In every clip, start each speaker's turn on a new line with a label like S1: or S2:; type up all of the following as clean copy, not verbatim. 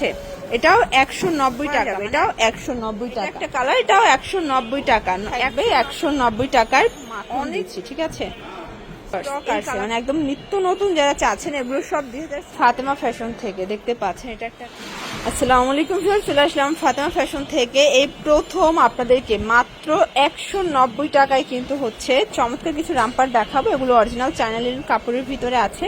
S1: আছে। এটাও 190 টাকা, এটাও 190 টাকা একটা কালার, এটাও 190 টাকা, 190 টাকার অনেক, ঠিক আছে। মানে একদম নিত্য নতুন যারা চাচ্ছেন এগুলো সব 2000 ফাতেমা ফ্যাশন থেকে দেখতে পাচ্ছেন। এটা একটা আসসালামু আলাইকুম ভিউয়ার্স, চলে আসলাম ফাতেমা ফ্যাশন থেকে। এই প্রথম আপনাদেরকে মাত্র 190 টাকায় কিন্তু হচ্ছে চমৎকার কিছু রামপার দেখাবো। এগুলো অরিজিনাল চায়নালিন কাপড়ের ভিতরে আছে,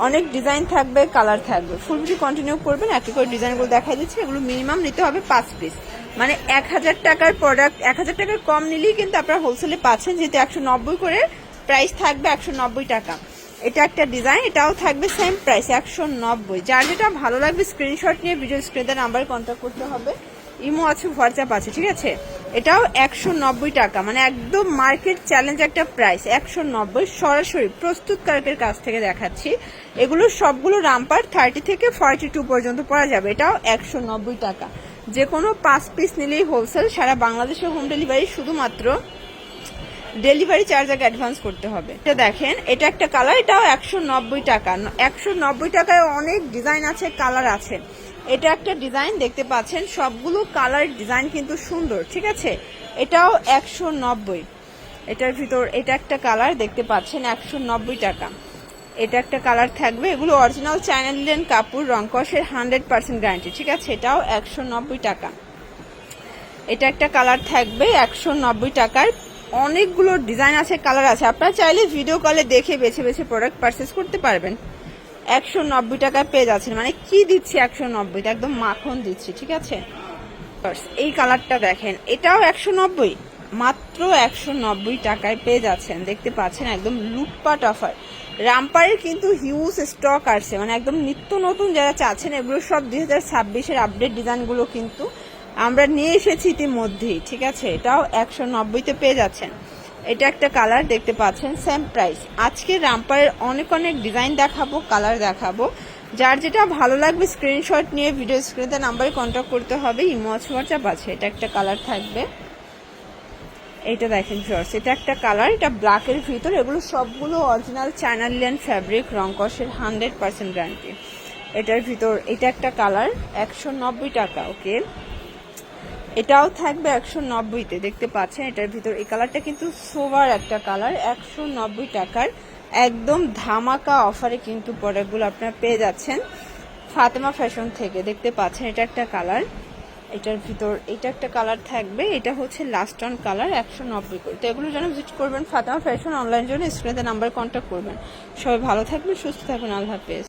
S1: অনেক ডিজাইন থাকবে, কালার থাকবে। ফুল ভিডিও কন্টিনিউ করবেন, একটা করে ডিজাইনগুলো দেখাই দিচ্ছি। এগুলো মিনিমাম নিতে হবে 5 পিস, মানে 1000 টাকার প্রোডাক্ট, 1000 টাকার কম নিলেই কিন্তু আপনারা হোলসেলে পাচ্ছেন, যেহেতু 190 করে প্রাইস থাকবে 190 টাকা। এটা একটা ডিজাইন, এটাও থাকবে সেম প্রাইস 190। যার যেটা ভালো লাগবে স্ক্রিনশট নিয়ে ভিডিও স্ক্রিনে নাম্বারে কন্ট্যাক্ট করতে হবে। ইমো আছে, হোয়াটসঅ্যাপ আছে, ঠিক আছে। এটাও 190 টাকা, মানে একদম মার্কেট চ্যালেঞ্জ একটা প্রাইস 190। সরাসরি প্রস্তুতকারকের কাছ থেকে দেখাচ্ছি। এগুলো সবগুলো রামপার 30 থেকে 42 পর্যন্ত পরা যাবে। এটাও 190 টাকা। যে কোনো 5 পিস নিলেই হোলসেল, সারা বাংলাদেশে হোম ডেলিভারি, শুধুমাত্র ডেলিভারি চার্জ আগে অ্যাডভান্স করতে হবে। এটা দেখেন, এটা একটা কালার, এটাও 190 টাকা। 190 টাকায় অনেক ডিজাইন আছে, কালার আছে। এটা একটা ডিজাইন দেখতে পাচ্ছেন, সবগুলো কালার ডিজাইন কিন্তু সুন্দর, ঠিক আছে। এটাও 190। এটার ভিতর এটা একটা কালার দেখতে পাচ্ছেন, 190 টাকা। এটা একটা কালার থাকবে। এগুলো অরিজিনাল চায়নালিন কাপড়, রংকশের 100% গ্যারান্টি, ঠিক আছে। এটাও 190 টাকা। এটা একটা কালার থাকবে 190 টাকার। অনেকগুলো ডিজাইন আছে, কালার আছে। আপনারা চাইলে ভিডিও কলে দেখে বেছে বেছে প্রোডাক্ট পারচেস করতে পারবেন। 190 টাকায় পেয়ে যাচ্ছেন, মানে কি দিচ্ছি 190, একদম মাখন দিচ্ছি, ঠিক আছে। এই কালারটা দেখেন, এটাও 190, মাত্র 190 টাকায় পেয়ে যাচ্ছেন। দেখতে পাচ্ছেন একদম লুটপাট অফার। রামপারের কিন্তু হিউজ স্টক আসছে, মানে একদম নিত্য নতুন যারা চাচ্ছেন এগুলো সব 2026-এর আপডেট ডিজাইনগুলো কিন্তু আমরা নিয়ে এসেছি ইতিমধ্যেই, ঠিক আছে। এটাও 190-তে পেয়ে যাচ্ছেন। এটা একটা কালার দেখতে পাচ্ছেন, সেম প্রাইস। আজকে রামপারের অনেক অনেক ডিজাইন দেখাবো, কালার দেখাবো। যার যেটা ভালো লাগবে স্ক্রিনশট নিয়ে ভিডিও স্ক্রিনে নাম্বারে কন্ট্যাক্ট করতে হবে। ইমো হোয়াটসঅ্যাপ আছে। এটা একটা কালার থাকবে, এইটা দেখেন ভিউয়ার্স, এটা একটা কালার, এটা ব্ল্যাকের ভিতর। এগুলো সবগুলো অরিজিনাল চায়নালিয়ান ফ্যাব্রিক, রংকশের 100% গ্যারান্টি। এটার ভিতর এটা একটা কালার, 190 টাকা, ওকে। এটাও থাকবে 190-তে, দেখতে পাচ্ছেন। এটার ভিতর এই কালারটা কিন্তু সোভার একটা কালার, 190 টাকার একদম ধামাকা অফারে কিন্তু প্রোডাক্টগুলো আপনারা পেয়ে যাচ্ছেন ফাতেমা ফ্যাশন থেকে। দেখতে পাচ্ছেন এটা একটা কালার, এটার ভিতর এটা একটা কালার থাকবে। এটা হচ্ছে লাস্ট অন কালার, 190 করে। তো এগুলোর জন্য ভিজিট করবেন ফাতেমা ফ্যাশন, অনলাইন জন্য স্ক্রিনে নাম্বার কন্ট্যাক্ট করবেন। সবাই ভালো থাকবেন, সুস্থ থাকবেন, আল্লাহ হাফেজ।